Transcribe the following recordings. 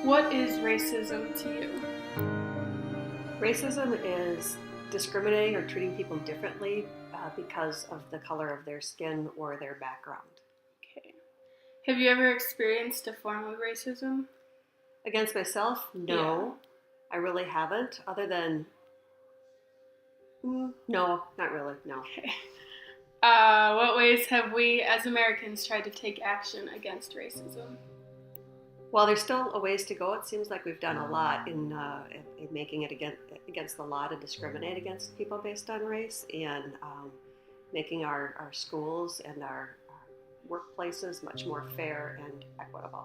What is racism to you? Racism is discriminating or treating people differently because of the color of their skin or their background. Okay. Have you ever experienced a form of racism? Against myself? No. I really haven't, other than... no, not really, no. Okay. What ways have we as Americans tried to take action against racism? Well, there's still a ways to go. It seems like we've done a lot in making it against the law to discriminate against people based on race, and making our schools and our workplaces much more fair and equitable.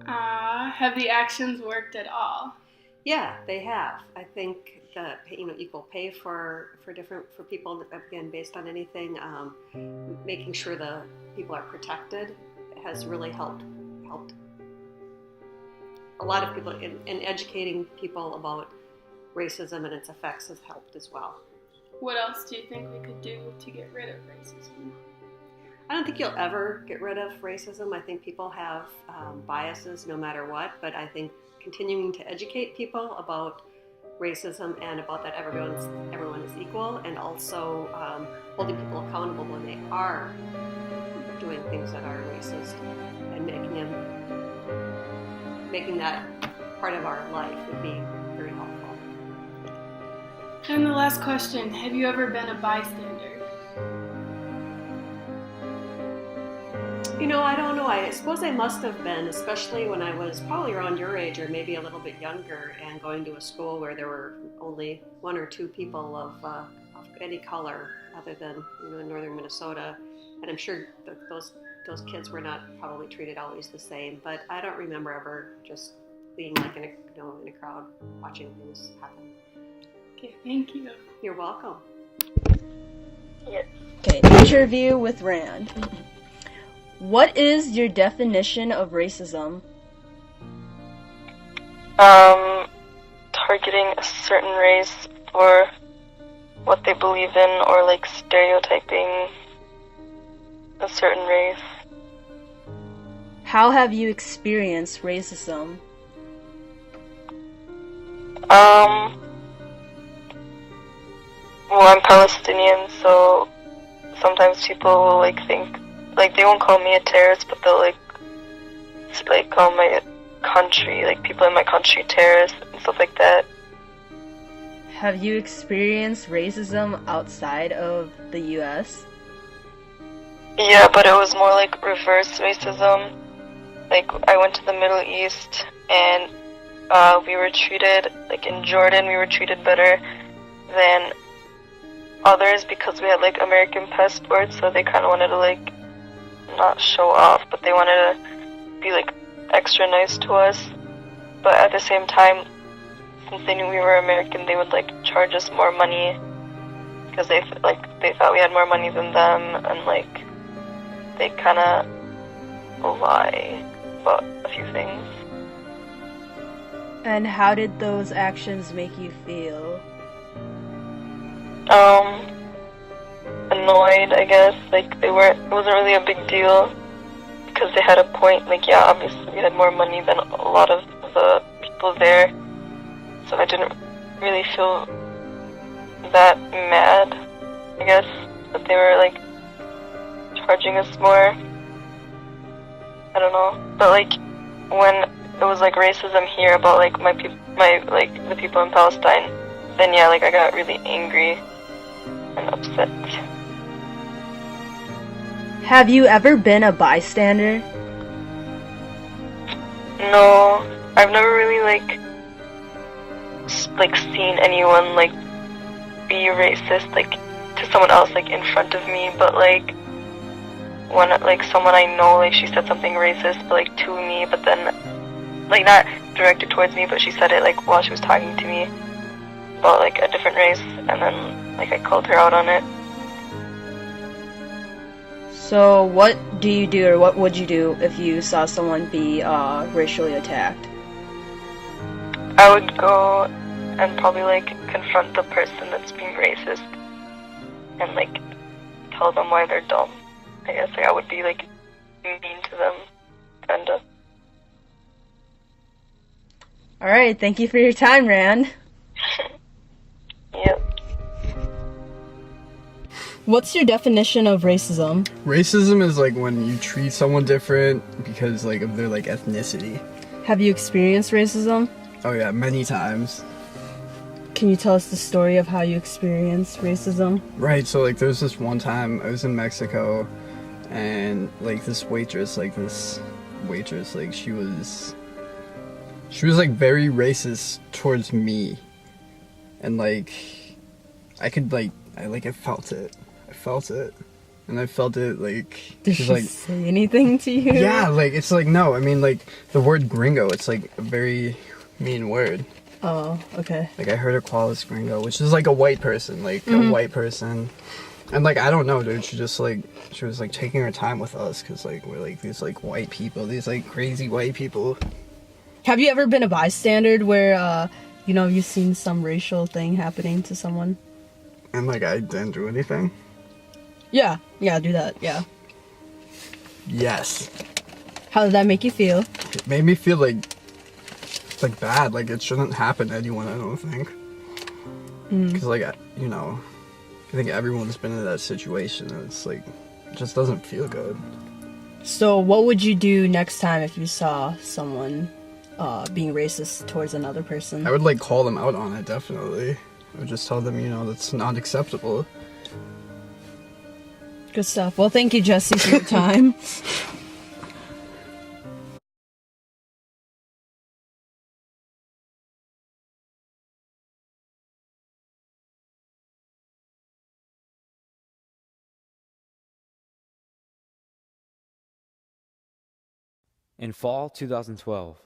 Have the actions worked at all? Yeah, they have. I think that equal pay for people, again, based on anything, making sure the people are protected has really helped a lot of people, in educating people about racism and its effects has helped as well. What else do you think we could do to get rid of racism? I don't think you'll ever get rid of racism. I think people have biases no matter what, but I think continuing to educate people about racism and about that everyone is equal, and also holding people accountable when they are doing things that are racist, and making that part of our life would be very helpful. And the last question, have you ever been a bystander? I don't know. I suppose I must have been, especially when I was probably around your age or maybe a little bit younger, and going to a school where there were only one or two people of any color other than in northern Minnesota, and I'm sure that those kids were not probably treated always the same. But I don't remember ever just being like in a crowd watching things happen. Okay, thank you. You're welcome. Yeah. Okay, interview with Rand. What is your definition of racism? Targeting a certain race for what they believe in, or like stereotyping a certain race. How have you experienced racism? Well, I'm Palestinian, so sometimes people will think, they won't call me a terrorist, but they'll call my country, people in my country, terrorists and stuff like that. Have you experienced racism outside of the U.S.? Yeah, but it was more reverse racism. I went to the Middle East, and we were treated, in Jordan, we were treated better than others because we had American passports, so they kind of wanted to not show off, but they wanted to be extra nice to us. But at the same time, since they knew we were American, they would charge us more money because they thought we had more money than them, and they kind of lie about a few things. And how did those actions make you feel? Annoyed, I guess. It wasn't really a big deal because they had a point. Yeah, obviously we had more money than a lot of the people there, so I didn't really feel that mad, I guess, that they were charging us more. I don't know. But like when it was like racism here about like the people in Palestine, then yeah, like I got really angry and upset. Have you ever been a bystander? No, I've never really like seen anyone like be racist like to someone else like in front of me, but like when like someone I know, like she said something racist but like to me, but then like not directed towards me, but she said it like while she was talking to me about like a different race, and then like I called her out on it. So what do you do, or what would you do if you saw someone be racially attacked? I would go and probably like confront the person that's being racist and like tell them why they're dumb. I guess like I would be like mean to them, kinda. Alright, thank you for your time, Rand. Yep. What's your definition of racism? Racism is like when you treat someone different because like of their like ethnicity. Have you experienced racism? Oh yeah, many times. Can you tell us the story of how you experienced racism? Right, so like there was this one time I was in Mexico and like this waitress like she was like very racist towards me. And like I felt it. And I felt it like Did she like say anything to you? yeah, like it's like no, I mean like the word gringo, it's like a very mean word. Oh, okay. Like I heard her call us gringo, which is like a white person, like a white person. And like I don't know, dude, she was like taking her time with us because like we're like these like white people, these like crazy white people. Have you ever been a bystander where you've seen some racial thing happening to someone? And like I didn't do anything. Yeah, do that, yeah. Yes. How did that make you feel? It made me feel like bad, like it shouldn't happen to anyone, I don't think. Because like I think everyone's been in that situation and it's like it just doesn't feel good. So what would you do next time if you saw someone being racist towards another person? I would like call them out on it, definitely. I would just tell them, that's not acceptable. Good stuff. Well, thank you, Jesse, for your time. In fall 2012,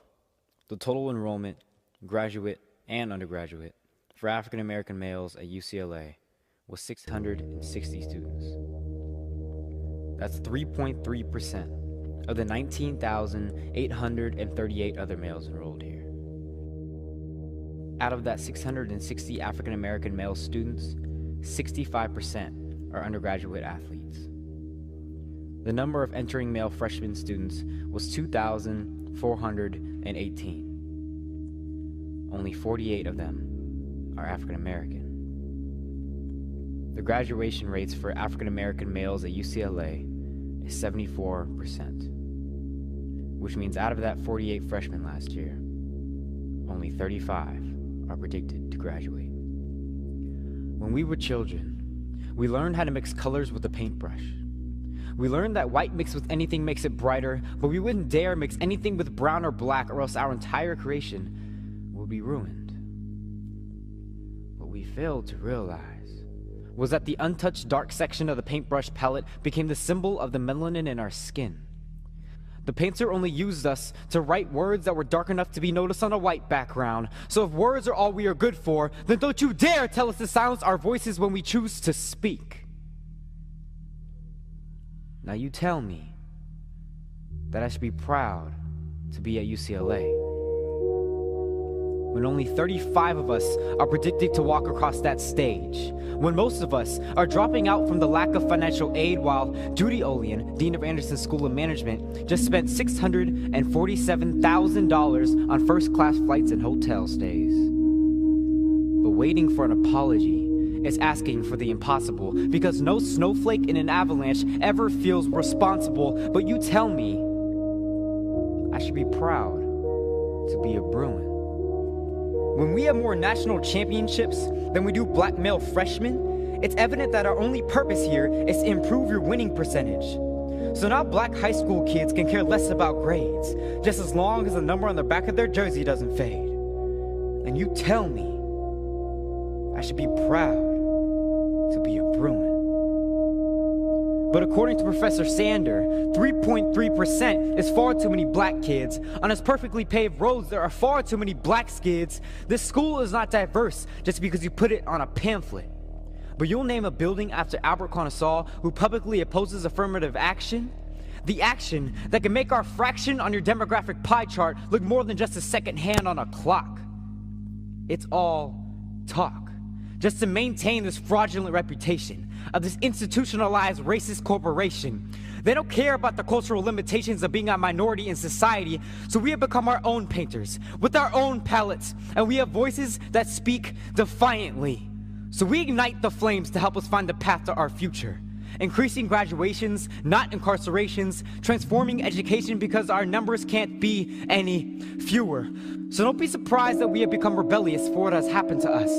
the total enrollment, graduate and undergraduate, for African American males at UCLA was 660 students. That's 3.3% of the 19,838 other males enrolled here. Out of that 660 African American male students, 65% are undergraduate athletes. The number of entering male freshman students was 2,418. Only 48 of them are African American. The graduation rates for African American males at UCLA is 74%, which means out of that 48 freshmen last year, only 35 are predicted to graduate. When we were children, we learned how to mix colors with a paintbrush. We learned that white mixed with anything makes it brighter, but we wouldn't dare mix anything with brown or black, or else our entire creation would be ruined. What we failed to realize was that the untouched dark section of the paintbrush palette became the symbol of the melanin in our skin. The painter only used us to write words that were dark enough to be noticed on a white background. So if words are all we are good for, then don't you dare tell us to silence our voices when we choose to speak. Now you tell me that I should be proud to be at UCLA, when only 35 of us are predicted to walk across that stage, when most of us are dropping out from the lack of financial aid, while Judy Olian, Dean of Anderson School of Management, just spent $647,000 on first-class flights and hotel stays. But waiting for an apology is asking for the impossible, because no snowflake in an avalanche ever feels responsible. But you tell me I should be proud to be a Bruin. When we have more national championships than we do black male freshmen, it's evident that our only purpose here is to improve your winning percentage. So now black high school kids can care less about grades, just as long as the number on the back of their jersey doesn't fade. And you tell me I should be proud to be a Bruin. But according to Professor Sander, 3.3% is far too many black kids. On its perfectly paved roads, there are far too many black kids. This school is not diverse just because you put it on a pamphlet. But you'll name a building after Albert Conasol, who publicly opposes affirmative action? The action that can make our fraction on your demographic pie chart look more than just a second hand on a clock. It's all talk, just to maintain this fraudulent reputation of this institutionalized racist corporation. They don't care about the cultural limitations of being a minority in society, so we have become our own painters, with our own palettes, and we have voices that speak defiantly. So we ignite the flames to help us find the path to our future. Increasing graduations, not incarcerations, transforming education because our numbers can't be any fewer. So don't be surprised that we have become rebellious for what has happened to us.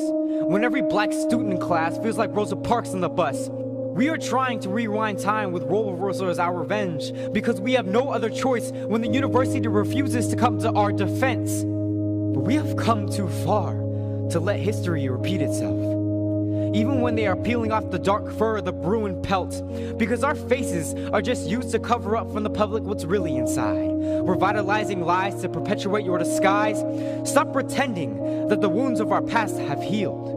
When every black student in class feels like Rosa Parks on the bus, we are trying to rewind time with role reversal as our revenge, because we have no other choice when the university refuses to come to our defense. But we have come too far to let history repeat itself. Even when they are peeling off the dark fur of the Bruin pelt, because our faces are just used to cover up from the public what's really inside. Revitalizing lies to perpetuate your disguise. Stop pretending that the wounds of our past have healed.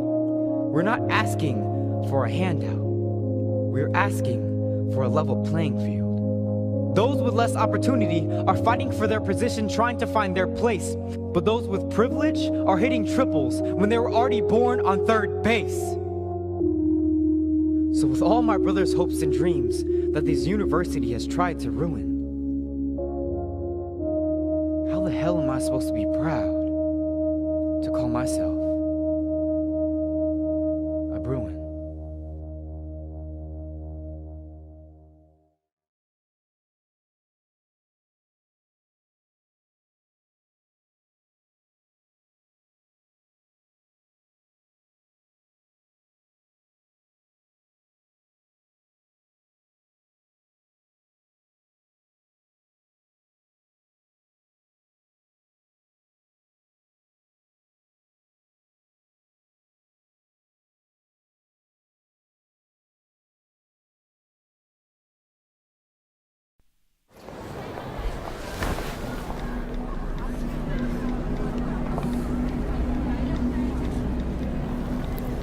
We're not asking for a handout. We're asking for a level playing field. Those with less opportunity are fighting for their position, trying to find their place. But those with privilege are hitting triples when they were already born on third base. So with all my brother's hopes and dreams that this university has tried to ruin, how the hell am I supposed to be proud to call myself a Bruin?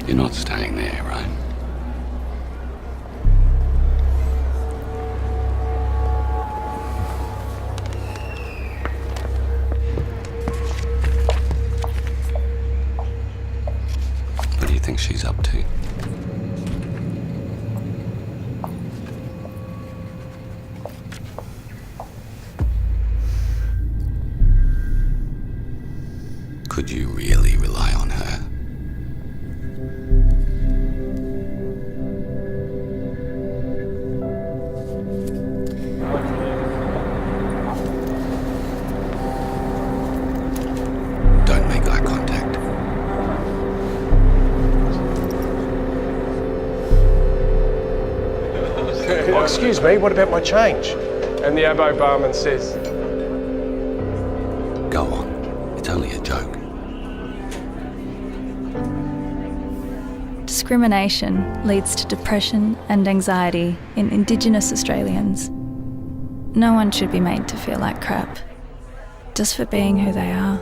You're not staying there, right? What do you think she's up to? Could you really rely on her? Don't make eye contact. Oh, excuse me, what about my change? And the abo barman says, Go on. It's only a joke. Discrimination leads to depression and anxiety in Indigenous Australians. No one should be made to feel like crap, just for being who they are.